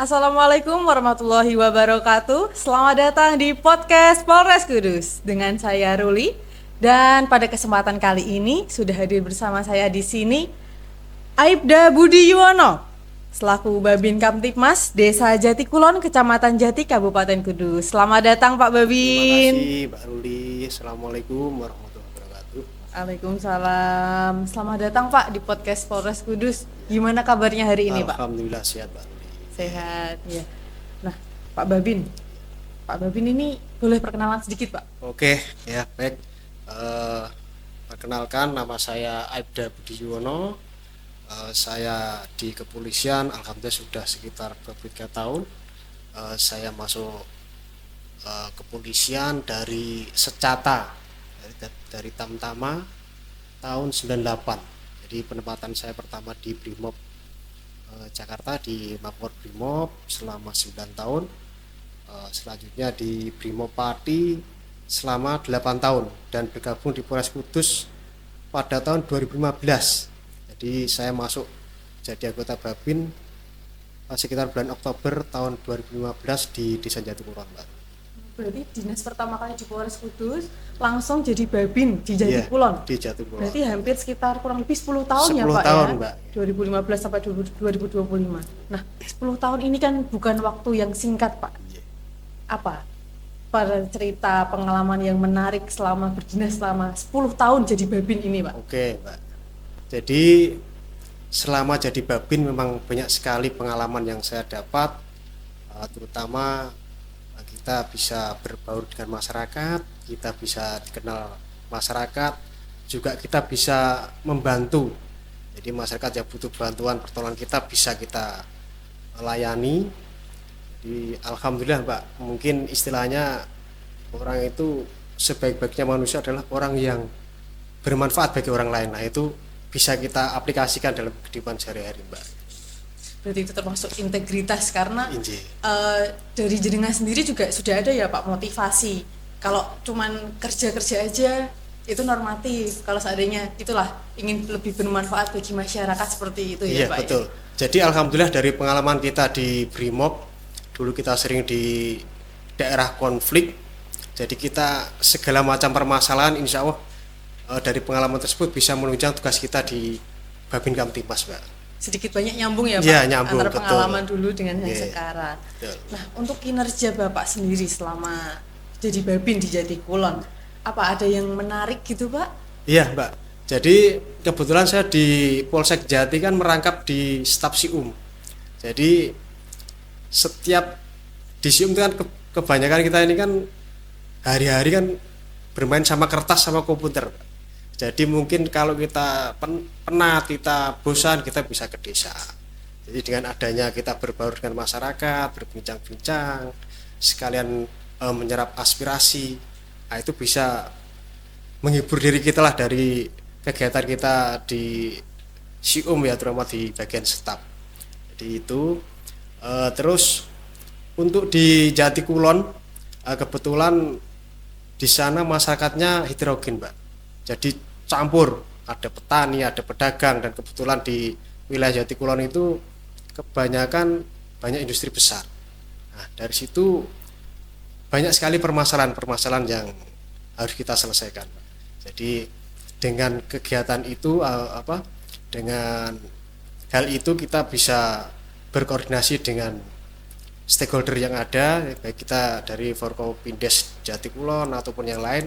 Assalamualaikum warahmatullahi wabarakatuh. Selamat datang di podcast Polres Kudus dengan saya Ruli. Dan pada kesempatan kali ini sudah hadir bersama saya di sini Aibda Budi Yuwono selaku Babin Kamtibmas Desa Jatikulon, Kecamatan Jati, Kabupaten Kudus. Selamat datang Pak Babin. Terima kasih Mbak Ruli. Assalamualaikum warahmatullahi wabarakatuh. Waalaikumsalam. Selamat datang Pak di podcast Polres Kudus. Gimana kabarnya hari ini Pak? Alhamdulillah sehat Mbak Ruli. Sehat ya. Nah Pak Babin ini boleh perkenalan sedikit Pak? Oke ya baik. Perkenalkan, nama saya Aibda Budi Yuwono. Saya di kepolisian alhamdulillah sudah sekitar 23 tahun. Saya masuk kepolisian dari Secata, dari Tamtama tahun 98. Jadi penempatan saya pertama di Brimob Jakarta, di Mapor Brimob selama 9 tahun. Selanjutnya di Brimob Pati selama 8 tahun dan bergabung di Polres Kudus pada tahun 2015. Jadi saya masuk jadi anggota Babin sekitar bulan Oktober tahun 2015 di Desa Jatikulon, Mbak. Berarti dinas pertama kali di Polres Kudus langsung jadi Babin di Jatikulon. Iya, di Jatikulon. Berarti hampir sekitar kurang lebih 10 tahun 10 ya Pak tahun, ya? Mbak. 2015 sampai 2025. Nah 10 tahun ini kan bukan waktu yang singkat Pak. Iya. Apa? Pada cerita pengalaman yang menarik selama berdinas selama 10 tahun jadi Babin ini Pak. Oke, Mbak. Jadi selama jadi Babin memang banyak sekali pengalaman yang saya dapat, terutama kita bisa berbaur dengan masyarakat, kita bisa dikenal masyarakat, juga kita bisa membantu. Jadi masyarakat yang butuh bantuan pertolongan kita bisa kita layani. Jadi alhamdulillah Mbak, mungkin istilahnya orang itu sebaik-baiknya manusia adalah orang yang bermanfaat bagi orang lain. Nah itu bisa kita aplikasikan dalam kehidupan sehari-hari Mbak. Berarti itu termasuk integritas karena Inji. Dari jenengan sendiri juga sudah ada ya Pak motivasi. Kalau cuman kerja-kerja aja itu normatif. Kalau seandainya itulah ingin lebih bermanfaat bagi masyarakat seperti itu ya Iya, Pak. betul. Ya? Jadi alhamdulillah dari pengalaman kita di Brimob, dulu kita sering di daerah konflik. Jadi kita segala macam permasalahan insya Allah dari pengalaman tersebut bisa menunjang tugas kita di Babin Kamtibmas, Mbak. Sedikit banyak nyambung ya Pak, ya, nyambung, antara betul. pengalaman dulu dengan yang Yeah, sekarang. betul. Nah untuk kinerja Bapak sendiri selama jadi Babin di Jatikulon, apa ada yang menarik gitu Pak? Iya Mbak, jadi kebetulan saya di Polsek Jati kan merangkap di staf Sium. Jadi setiap di Sium itu kan kebanyakan kita ini kan hari-hari kan bermain sama kertas sama komputer. Jadi mungkin kalau kita penat, kita bosan, kita bisa ke desa. Jadi dengan adanya kita berbaur dengan masyarakat, berbincang-bincang, sekalian menyerap aspirasi, nah itu bisa menghibur diri kita lah dari kegiatan kita di Sium ya, terutama di bagian staf. Jadi itu terus untuk di Jatikulon kebetulan di sana masyarakatnya heterogen Mbak. Jadi campur, ada petani, ada pedagang, dan kebetulan di wilayah Jatikulon itu kebanyakan banyak industri besar. Nah, dari situ banyak sekali permasalahan-permasalahan yang harus kita selesaikan. Jadi dengan kegiatan itu dengan hal itu kita bisa berkoordinasi dengan stakeholder yang ada, baik kita dari Forkopindes Jatikulon ataupun yang lain,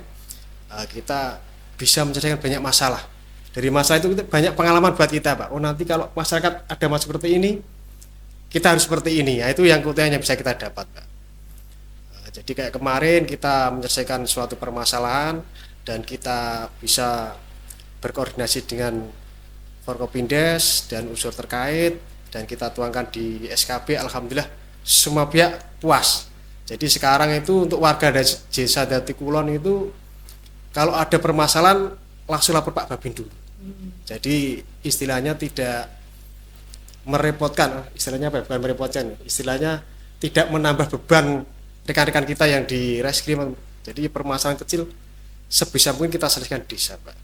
kita bisa menyelesaikan banyak masalah. Dari masalah itu banyak pengalaman buat kita Pak. Oh nanti kalau masyarakat ada masalah seperti ini, kita harus seperti ini. Nah, itu yang keuntungan yang bisa kita dapat Pak. Jadi kayak kemarin kita menyelesaikan suatu permasalahan dan kita bisa berkoordinasi dengan Forkopindes dan unsur terkait dan kita tuangkan di SKB. Alhamdulillah semua pihak puas. Jadi sekarang itu untuk warga desa Jatikulon itu kalau ada permasalahan langsung lapor Pak Babin dulu. Jadi istilahnya tidak merepotkan, istilahnya apa? Bukan merepotkan, istilahnya tidak menambah beban rekan-rekan kita yang di reskrim. Jadi permasalahan kecil sebisa mungkin kita selesaikan di desa, Pak.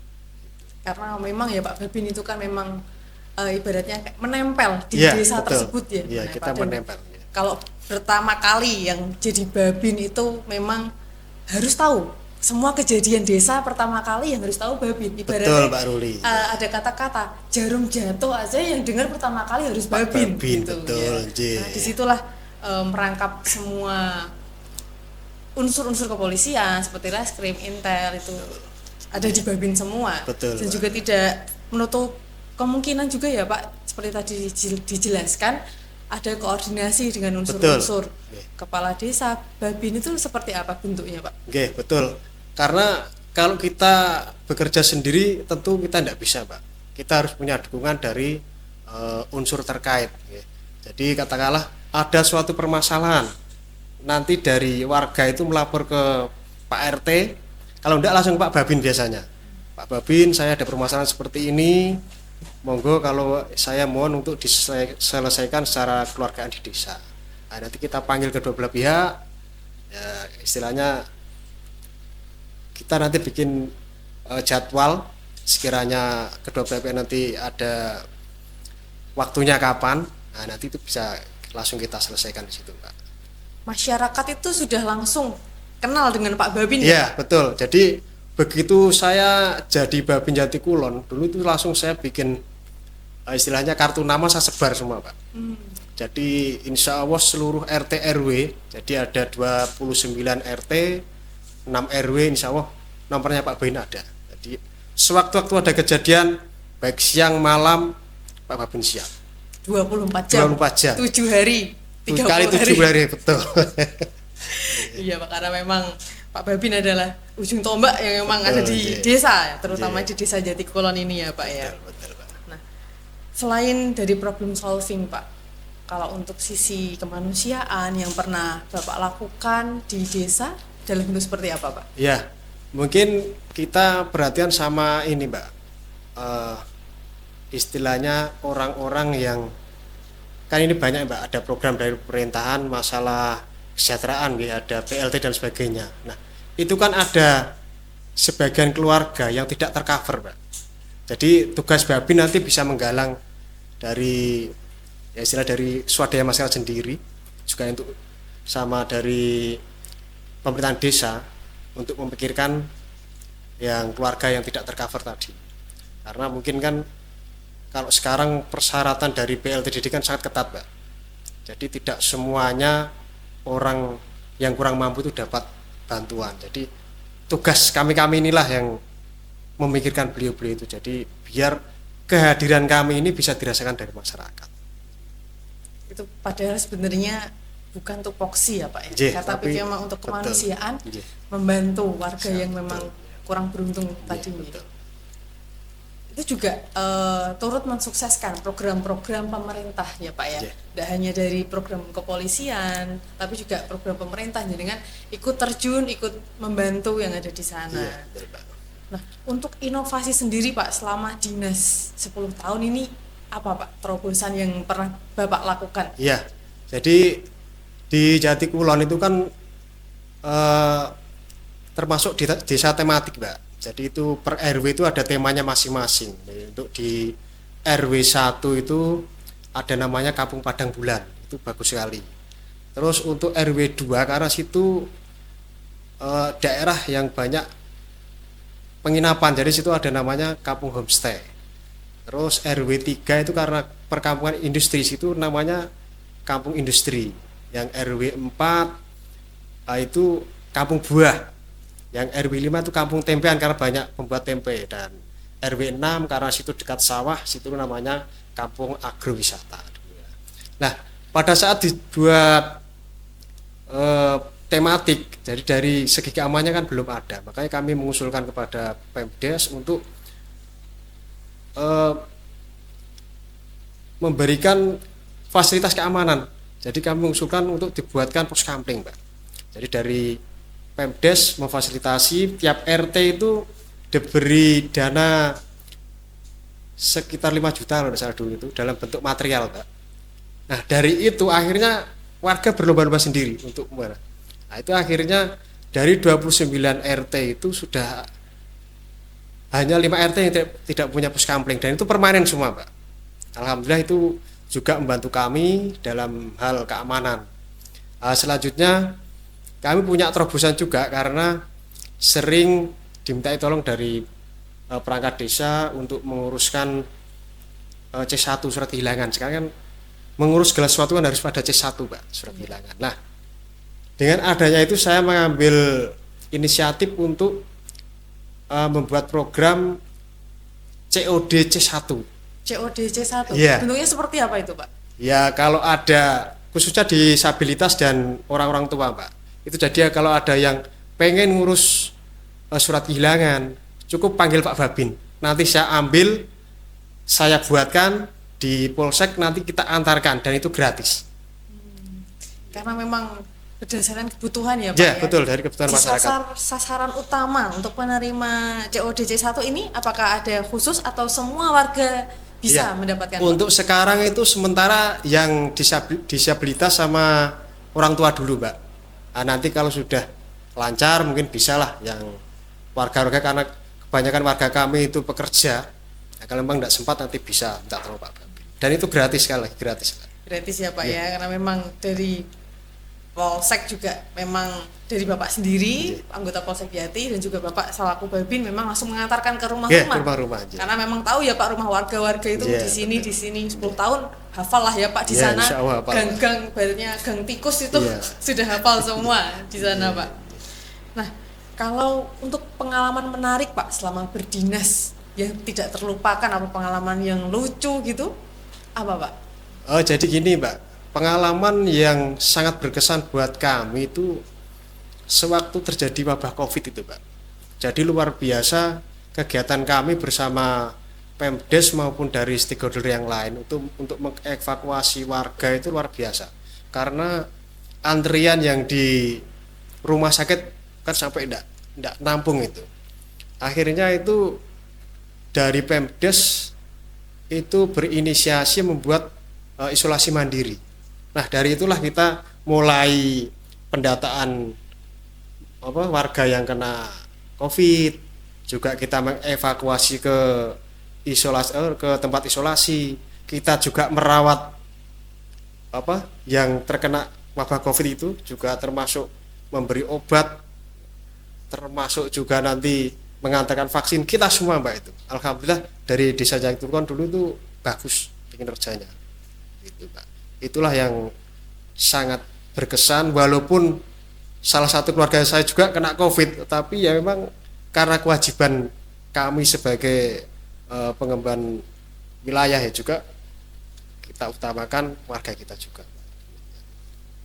Karena memang ya Pak Babin itu kan memang ibaratnya kayak menempel di Ya, desa betul. tersebut ya. Ya, kita menempel. Ya. kalau pertama kali yang jadi babin itu memang harus tahu semua kejadian desa pertama kali yang harus tahu babin. Betul, Mbak Ruli. Ada kata-kata jarum jatuh aja yang dengar pertama kali harus babin, gitu, betul, ya. Nah, disitulah merangkap semua unsur-unsur kepolisian seperti reskrim, intel itu ada di babin semua. Betul, dan Pak. juga tidak menutup kemungkinan juga ya Pak, seperti tadi dijelaskan ada koordinasi dengan unsur-unsur. Kepala desa, babin itu seperti apa bentuknya Pak? Oke, betul. Karena kalau kita bekerja sendiri tentu kita tidak bisa, Pak. Kita harus punya dukungan dari unsur terkait. Jadi katakanlah ada suatu permasalahan, nanti dari warga itu melapor ke Pak RT, kalau tidak langsung Pak Babin biasanya. Pak Babin, saya ada permasalahan seperti ini, monggo kalau saya mohon untuk diselesaikan secara keluargaan di desa. Nah, nanti kita panggil kedua belah pihak, ya istilahnya kita nanti bikin jadwal, sekiranya kedua belah pihak nanti ada waktunya kapan, nah nanti itu bisa langsung kita selesaikan di situ, Pak. Masyarakat itu sudah langsung kenal dengan Pak Babin ya? Betul. Jadi begitu saya jadi Babin Jati Kulon, dulu itu langsung saya bikin istilahnya kartu nama saya sebar semua, Pak. Jadi insya Allah seluruh RT RW, jadi ada 29 RT, 6 RW, insya Allah nomornya Pak Babin ada. Jadi sewaktu-waktu ada kejadian baik siang malam Pak Babin siap. 24 jam. 24 jam. 7 hari. 7 kali 7 hari, betul. Iya Pak, karena memang Pak Babin adalah ujung tombak yang memang ada di desa, terutama di desa Jati Kulon ini ya Pak ya. Betul, Pak. Nah, selain dari problem solving Pak, kalau untuk sisi kemanusiaan yang pernah Bapak lakukan di desa dalam bentuk seperti apa Pak? Ya, mungkin kita perhatian sama ini Mbak, istilahnya orang-orang yang kan ini banyak Mbak, ada program dari pemerintahan masalah kesejahteraan, ya, ada PLT dan sebagainya. Nah, itu kan ada sebagian keluarga yang tidak tercover, Mbak. Jadi tugas Babin nanti bisa menggalang dari ya istilah dari swadaya masyarakat sendiri, juga untuk sama dari pemerintahan desa untuk memikirkan yang keluarga yang tidak tercover tadi. Karena mungkin kan kalau sekarang persyaratan dari BLTDD kan sangat ketat, Mbak. Jadi tidak semuanya orang yang kurang mampu itu dapat bantuan. Jadi tugas kami-kami inilah yang memikirkan beliau-beliau itu. Jadi biar kehadiran kami ini bisa dirasakan dari masyarakat. Itu padahal sebenarnya bukan tupoksi ya Pak ya, tapi memang untuk kemanusiaan, membantu warga yang memang kurang beruntung tadi. Itu juga turut mensukseskan program-program pemerintah ya Pak ya. Tidak hanya dari program kepolisian, tapi juga program pemerintah dengan ikut terjun, ikut membantu yang ada di sana. Nah, untuk inovasi sendiri Pak selama dinas 10 tahun ini apa Pak terobosan yang pernah Bapak lakukan? Iya. Jadi di Jati Kulon itu kan termasuk di desa tematik, Mbak. Jadi itu per RW itu ada temanya masing-masing. Untuk di RW 1 itu ada namanya Kampung Padang Bulan, itu bagus sekali. Terus untuk RW 2 karena situ daerah yang banyak penginapan, jadi situ ada namanya Kampung Homestay. Terus RW 3 itu karena perkampungan industri, situ namanya Kampung Industri. Yang RW 4 itu Kampung Buah. Yang RW 5 itu Kampung Tempean karena banyak pembuat tempe. Dan RW 6 karena situ dekat sawah, situ namanya Kampung Agrowisata. Nah, pada saat dibuat tematik, jadi dari segi keamanannya kan belum ada, makanya kami mengusulkan kepada Pemdes untuk memberikan fasilitas keamanan. Jadi kami mengusulkan untuk dibuatkan pos kampling, Pak. Jadi dari Pemdes memfasilitasi tiap RT itu diberi dana sekitar 5 juta kalau salah dulu itu dalam bentuk material, Pak. Nah, dari itu akhirnya warga berlomba-lomba sendiri untuk mana. Nah, itu akhirnya dari 29 RT itu sudah hanya 5 RT yang tidak punya pos kampling, dan itu permanen semua, Pak. Alhamdulillah itu juga membantu kami dalam hal keamanan. Selanjutnya kami punya terobosan juga karena sering dimintai tolong dari perangkat desa untuk menguruskan C1 surat kehilangan. Sekarang kan mengurus segala sesuatu kan harus pada C1 Pak, surat kehilangan. Nah, dengan adanya itu saya mengambil inisiatif untuk membuat program COD C1. COD C1. Iya. Bentuknya seperti apa itu, Pak? Ya kalau ada khususnya disabilitas dan orang-orang tua Pak, itu jadi kalau ada yang pengen ngurus surat kehilangan cukup panggil Pak Babin, nanti saya ambil, saya buatkan di polsek, nanti kita antarkan dan itu gratis. Karena memang berdasarkan kebutuhan ya Pak. Ya betul, dari kebutuhan masyarakat. Sasaran utama untuk penerima COD C1 ini apakah ada khusus atau semua warga bisa Ya, mendapatkan? untuk sekarang itu sementara yang disabilitas sama orang tua dulu Mbak. Nah, nanti kalau sudah lancar mungkin bisalah yang warga-warga, karena kebanyakan warga kami itu pekerja. Nah, kalau memang tidak sempat nanti bisa minta tolong Pak Babin. Dan itu gratis, sekali lagi gratis Pak. Gratis ya Pak Ya. ya, karena memang dari Polsek juga memang dari Bapak sendiri, anggota Polsek Jati, dan juga Bapak selaku Babin memang langsung mengantarkan ke Ya, rumah-rumah. rumah-rumah aja. Karena memang tahu ya Pak, rumah warga-warga itu Ya, di sini 10 tahun hafal lah ya Pak di Ya, sana. insya Allah hafal. Gang-gang barunya gang tikus itu Ya. sudah hafal semua di sana Pak. Nah, kalau untuk pengalaman menarik Pak selama berdinas yang tidak terlupakan, apa pengalaman yang lucu gitu? Apa Pak? Oh, jadi gini Mbak, pengalaman yang sangat berkesan buat kami itu sewaktu terjadi wabah COVID itu Pak. Jadi luar biasa kegiatan kami bersama Pemdes maupun dari stakeholder yang lain untuk mengevakuasi warga itu luar biasa. Karena antrian yang di rumah sakit kan sampai enggak nampung itu. Akhirnya itu dari Pemdes itu berinisiasi membuat isolasi mandiri. Nah, dari itulah kita mulai pendataan warga yang kena COVID, juga kita mengevakuasi ke tempat isolasi. Kita juga merawat yang terkena wabah COVID itu, juga termasuk memberi obat, termasuk juga nanti mengantarkan vaksin, kita semua Mbak itu. Alhamdulillah dari Desa Jatiturkon dulu itu bagus kinerjanya. Itu Pak. Itulah yang sangat berkesan, walaupun salah satu keluarga saya juga kena COVID, tapi ya memang karena kewajiban kami sebagai pengemban wilayah ya juga kita utamakan warga kita juga.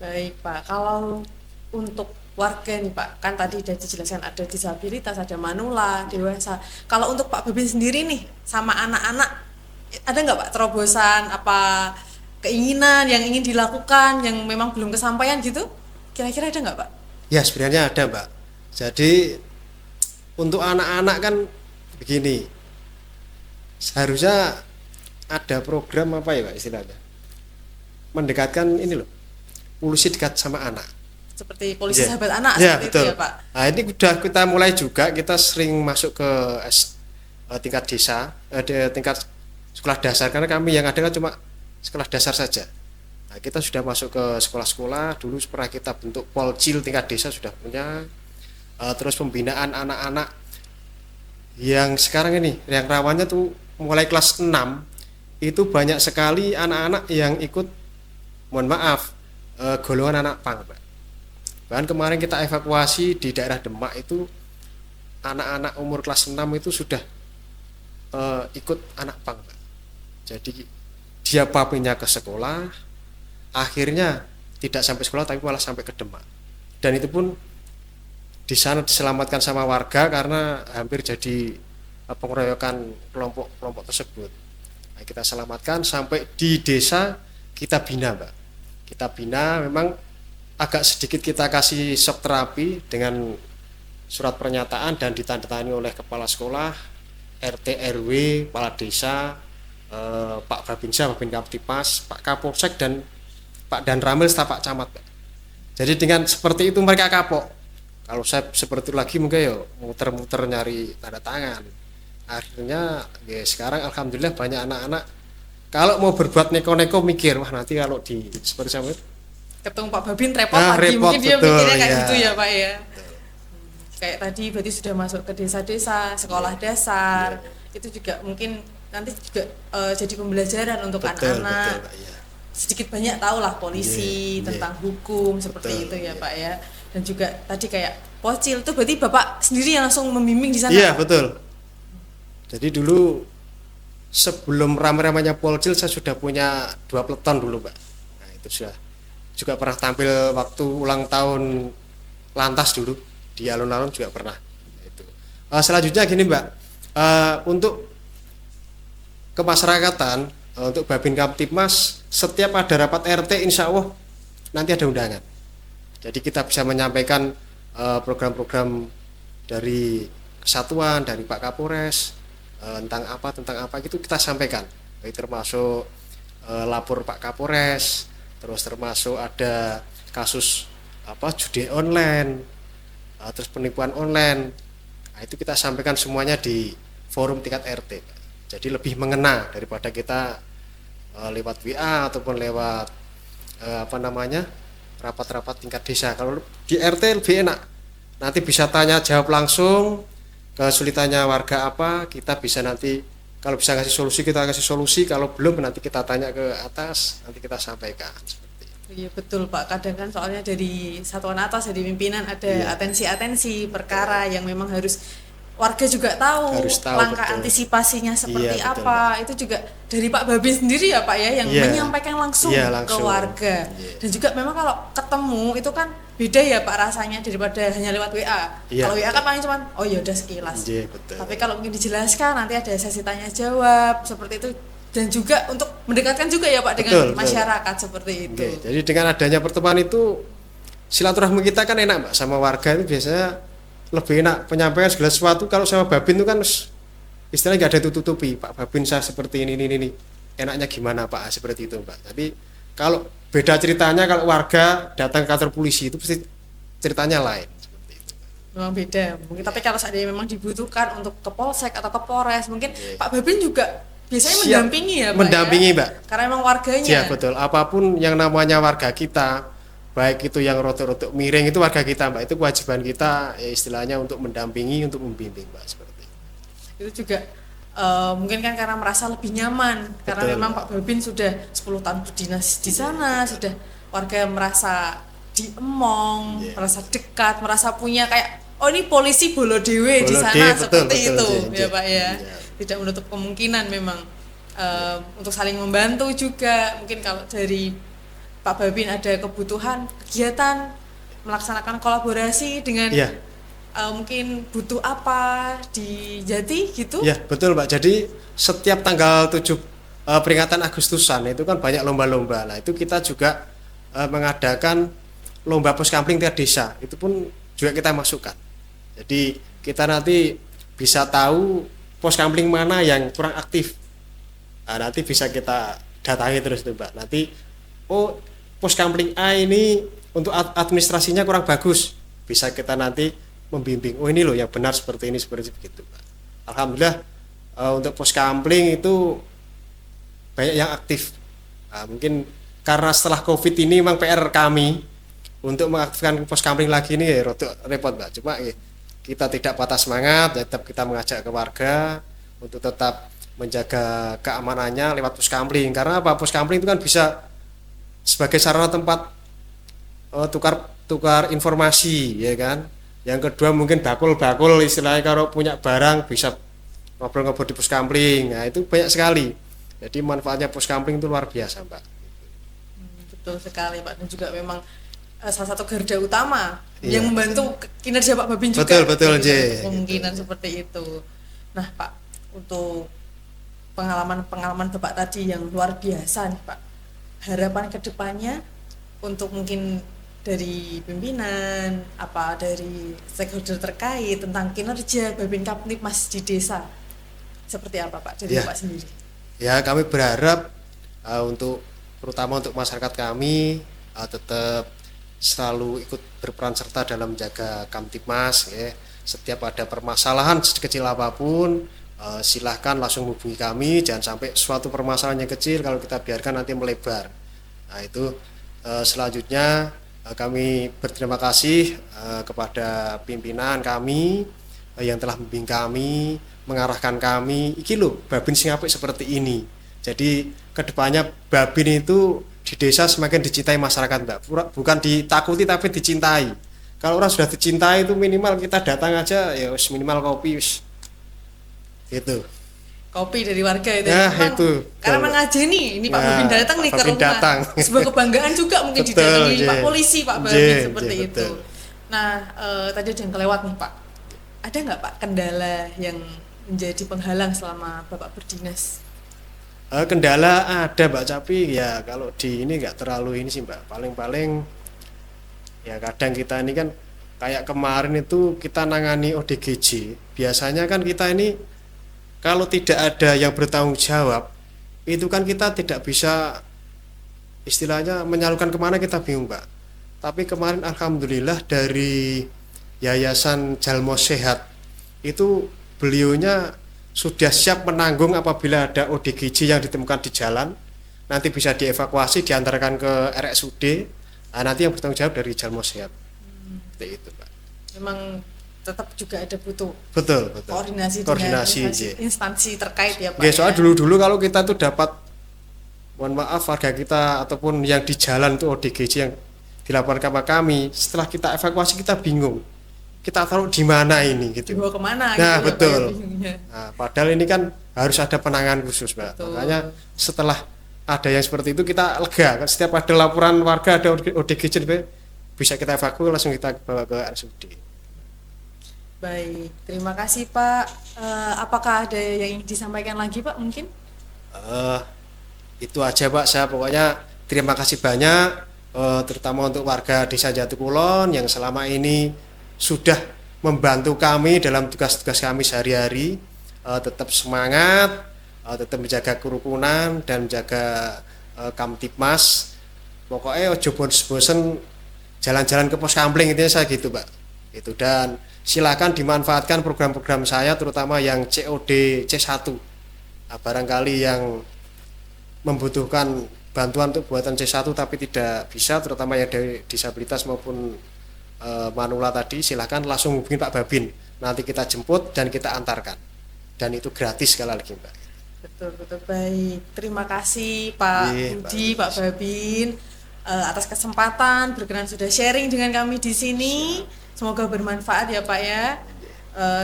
Baik Pak, kalau untuk warga nih Pak, kan tadi sudah dijelaskan ada disabilitas, ada manula, dewasa. Kalau untuk Pak Babin sendiri nih sama anak-anak, ada nggak Pak terobosan apa keinginan yang ingin dilakukan yang memang belum kesampaian gitu? Kira-kira ada nggak Pak? Ya sebenarnya ada Mbak. Jadi untuk anak-anak kan begini, seharusnya ada program apa ya Pak istilahnya, mendekatkan ini loh, polisi dekat sama anak. Seperti polisi Ya. sahabat anak Ya, seperti betul. itu ya Pak? Nah ini udah kita mulai juga, kita sering masuk ke tingkat desa, tingkat sekolah dasar, karena kami yang ada kan cuma sekolah dasar saja. Nah, kita sudah masuk ke sekolah-sekolah, dulu pernah kita bentuk polcil tingkat desa sudah punya, terus pembinaan anak-anak yang sekarang ini, yang rawannya tuh mulai kelas 6, itu banyak sekali anak-anak yang ikut, mohon maaf, golongan anak pang Pak. Bahkan kemarin kita evakuasi di daerah Demak itu, anak-anak umur kelas 6 itu sudah ikut anak pang Pak. Jadi dia papinya ke sekolah, akhirnya tidak sampai sekolah tapi malah sampai ke Demak, dan itu pun di sana diselamatkan sama warga karena hampir jadi pengeroyokan kelompok tersebut. Nah, kita selamatkan sampai di desa, kita bina Mbak, kita bina. Memang agak sedikit kita kasih shock terapi dengan surat pernyataan dan ditandatangani oleh kepala sekolah, RT RW, kepala desa, Pak Babinsa, Babin Kaptipas, Pak Kapolsek, dan Pak Danramil, staf Pak Camat. Jadi dengan seperti itu mereka kapok. Kalau saya seperti itu lagi mungkin ya muter-muter nyari tanda tangan. Akhirnya ya sekarang alhamdulillah banyak anak-anak kalau mau berbuat neko-neko mikir, wah nanti kalau di seperti saya Ketemu Pak Babin repot Nah, lagi, repot, mungkin dia betul, mikirnya kayak iya. gitu ya Pak ya. Kayak tadi berarti sudah masuk ke desa-desa, sekolah dasar, itu juga mungkin nanti juga jadi pembelajaran untuk betul, anak-anak. Pak, iya. Sedikit banyak tahulah polisi Iya, tentang hukum seperti Betul, itu ya iya. Pak ya. Dan juga tadi kayak Pocil itu berarti Bapak sendiri yang langsung membimbing di sana. Iya, Pak? betul. Jadi dulu sebelum ramai-ramainya Polcil saya sudah punya 2 peleton dulu, Pak. Nah, itu sudah juga pernah tampil waktu ulang tahun lantas dulu di alun-alun juga pernah. Itu. Selanjutnya gini, Mbak. Untuk kemasyarakatan, untuk Babin Kamtibmas, setiap ada rapat RT insya Allah nanti ada undangan. Jadi kita bisa menyampaikan program-program dari kesatuan, dari Pak Kapolres, tentang apa itu kita sampaikan. Baik termasuk lapor Pak Kapolres, terus termasuk ada kasus judi online, terus penipuan online. Nah, itu kita sampaikan semuanya di forum tingkat RT. Jadi lebih mengena daripada kita lewat WA ataupun lewat rapat-rapat tingkat desa. Kalau di RT lebih enak. Nanti bisa tanya jawab langsung, kesulitannya warga apa, kita bisa nanti kalau bisa kasih solusi kita kasih solusi, kalau belum nanti kita tanya ke atas, nanti kita sampaikan seperti itu. Iya betul Pak, kadang kan soalnya dari satuan atas, dari pimpinan ada Iya. atensi-atensi perkara yang memang harus warga juga tahu, Harus tahu, langkah betul. antisipasinya seperti Iya, betul, apa. Itu juga dari Pak Babin sendiri ya Pak ya yang Iya. menyampaikan langsung, Iya, ke langsung. warga. Iya. Dan juga memang kalau ketemu itu kan beda ya Pak rasanya daripada hanya lewat WA. Iya, Kalau WA kan betul. paling cuman oh ya udah sekilas. Iya, betul. Tapi kalau mungkin dijelaskan nanti ada sesi tanya jawab seperti itu, dan juga untuk mendekatkan juga ya Pak dengan Betul, betul. masyarakat seperti itu. Oke, jadi dengan adanya pertemuan itu silaturahmi kita kan enak, Mbak, sama warga itu biasanya lebih enak penyampaian segala sesuatu. Kalau sama Babin itu kan istilahnya nggak ada tutupi, Pak Babin saya seperti ini, enaknya gimana Pak, seperti itu, Mbak. Tapi kalau beda ceritanya kalau warga datang ke kantor polisi itu pasti ceritanya lain seperti itu. Memang beda mungkin, tapi kalau seandainya memang dibutuhkan untuk ke Polsek atau ke Polres mungkin Iya. Pak Babin juga biasanya Siap. mendampingi ya Pak Mendampingi, ya? Mbak. Karena memang warganya Ya betul, apapun yang namanya warga kita, baik itu yang rotok-rotok miring itu warga kita, Mbak. Itu kewajiban kita ya, istilahnya untuk mendampingi, untuk membimbing, Mbak, seperti itu. itu juga mungkin kan karena merasa lebih nyaman karena Betul. memang Pak Babin sudah 10 tahun berdinas di sana, sudah warga merasa diemong, Iya. merasa dekat, merasa punya kayak oh ini polisi bolo dewe di Bolo sana dewe, betul, seperti betul, itu Jen, ya Jen. Pak ya. Iya. Tidak menutup kemungkinan memang untuk saling membantu juga. Mungkin kalau dari Pak Babin ada kebutuhan kegiatan melaksanakan kolaborasi dengan Iya. mungkin butuh apa di Jati gitu. Ya betul, Mbak. Jadi setiap tanggal 7 peringatan Agustusan itu kan banyak lomba-lomba. Nah itu kita juga mengadakan lomba puskampling tiap desa. Itu pun juga kita masukkan. Jadi kita nanti bisa tahu puskampling mana yang kurang aktif. Nah, nanti bisa kita datangi terus tuh, Mbak. Nanti oh puskampling A ini untuk administrasinya kurang bagus. Bisa kita nanti membimbing. Oh ini loh yang benar seperti ini, seperti begitu, Pak. Alhamdulillah untuk puskampling itu banyak yang aktif. Nah, mungkin karena setelah Covid ini memang PR kami untuk mengaktifkan puskampling lagi ini ya rotok repot, Mbak. Cuma ya, kita tidak patah semangat, ya, tetap kita mengajak ke warga untuk tetap menjaga keamanannya lewat puskampling. Karena apa? Puskampling itu kan bisa sebagai sarana tempat tukar informasi, ya kan. Yang kedua mungkin bakul-bakul istilahnya kalau punya barang bisa ngobrol-ngobrol di puskampling. Nah, itu banyak sekali. Jadi manfaatnya puskampling itu luar biasa, Mbak. Betul sekali Pak, dan juga memang salah satu garda utama Iya. yang membantu kinerja Pak Babin juga. Betul, Gitu, J. kemungkinan Gitu. seperti itu. Nah Pak, untuk pengalaman Bapak tadi yang luar biasa nih Pak, harapan kedepannya untuk mungkin dari pimpinan, apa dari stakeholder terkait tentang kinerja Babin Kamtibmas di desa seperti apa Pak dari Ya. Bapak sendiri? Ya, kami berharap terutama untuk masyarakat kami tetap selalu ikut berperan serta dalam menjaga Kamtibmas, ya. Setiap ada permasalahan sekecil apapun silahkan langsung hubungi kami, jangan sampai suatu permasalahan yang kecil kalau kita biarkan nanti melebar. Nah itu selanjutnya kami berterima kasih kepada pimpinan kami yang telah membimbing kami, mengarahkan kami, iki lho Babin sing apik seperti ini. Jadi kedepannya Babin itu di desa semakin dicintai masyarakat, Mbak. Bukan ditakuti tapi dicintai. Kalau orang sudah dicintai itu minimal kita datang aja ya minimal kopi gitu. Kopi dari warga itu. Ya, memang, itu. Karena mengajeni ini Pak Ya, Babin datang nih Pak ke Babin rumah. datang. Sebuah kebanggaan juga mungkin Betul, didatangi J. Pak Polisi, Pak J, Babin J, seperti itu. betul. Nah, tadi ada yang kelewat nih Pak. Ada nggak Pak kendala yang menjadi penghalang selama Bapak berdinas? Kendala ada Mbak, tapi ya kalau di ini nggak terlalu ini sih Mbak. Paling-paling ya kadang kita ini kan kayak kemarin itu kita nangani ODGJ. Biasanya kan kita ini kalau tidak ada yang bertanggung jawab, itu kan kita tidak bisa istilahnya menyalurkan kemana kita bingung Mbak. Tapi kemarin alhamdulillah dari Yayasan Jalmo Sehat itu beliaunya sudah siap menanggung apabila ada ODGJ yang ditemukan di jalan, nanti bisa dievakuasi diantarkan ke RSUD. Nah, nanti yang bertanggung jawab dari Jalmo Sehat. Seperti itu Mbak. Memang tetap juga ada butuh Betul. koordinasi Koordinasi, dengan instansi terkait ya Pak. Oke, soal ya. dulu kalau kita tuh dapat, mohon maaf warga kita ataupun yang di jalan tuh ODGJ yang dilaporkan sama kami, setelah kita evakuasi kita bingung, kita taruh di mana ini gitu. Dibawa kemana? Nah gitu ya, Pak, betul. ya, bingungnya. Nah, padahal ini kan harus ada penanganan khusus Mbak. Betul. Makanya setelah ada yang seperti itu kita lega kan, setiap ada laporan warga ada ODGJ bisa kita evakuasi langsung kita bawa ke RSUD. Baik, terima kasih Pak. Apakah ada yang ingin disampaikan lagi Pak mungkin? Itu aja Pak, saya pokoknya terima kasih banyak terutama untuk warga Desa Jatikulon yang selama ini sudah membantu kami dalam tugas-tugas kami sehari-hari. Tetap semangat, tetap menjaga kerukunan dan menjaga Kamtipmas. Pokoknya ojo bosen jalan-jalan ke pos kampling, intinya saya gitu Pak. Itu, dan silakan dimanfaatkan program-program saya terutama yang COD C1. Nah, barangkali yang membutuhkan bantuan untuk buatan C1 tapi tidak bisa, terutama yang dari disabilitas maupun manula tadi, silakan langsung hubungi Pak Babin. Nanti kita jemput dan kita antarkan. Dan itu gratis sekali lagi Mbak. Betul baik. Terima kasih Pak Budi, Pak Babin atas kesempatan berkenan sudah sharing dengan kami di sini. Semoga bermanfaat ya Pak ya.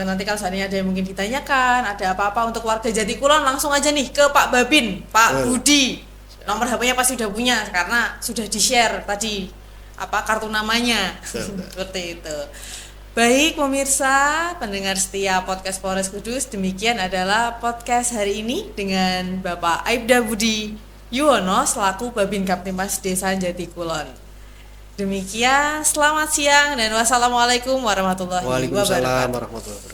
Nanti kalau seandainya ada yang mungkin ditanyakan, ada apa-apa untuk warga Jatikulon, langsung aja nih ke Pak Babin, Pak Budi. Nomor HP-nya pasti sudah punya karena sudah di-share tadi kartu namanya. Seperti itu. Baik pemirsa, pendengar setia podcast Polres Kudus, demikian adalah podcast hari ini dengan Bapak Aibda Budi Yuwono selaku Babin Kamtipmas Desa Jatikulon. Demikian, selamat siang dan wassalamualaikum warahmatullahi wabarakatuh. Waalaikumsalam warahmatullahi wabarakatuh.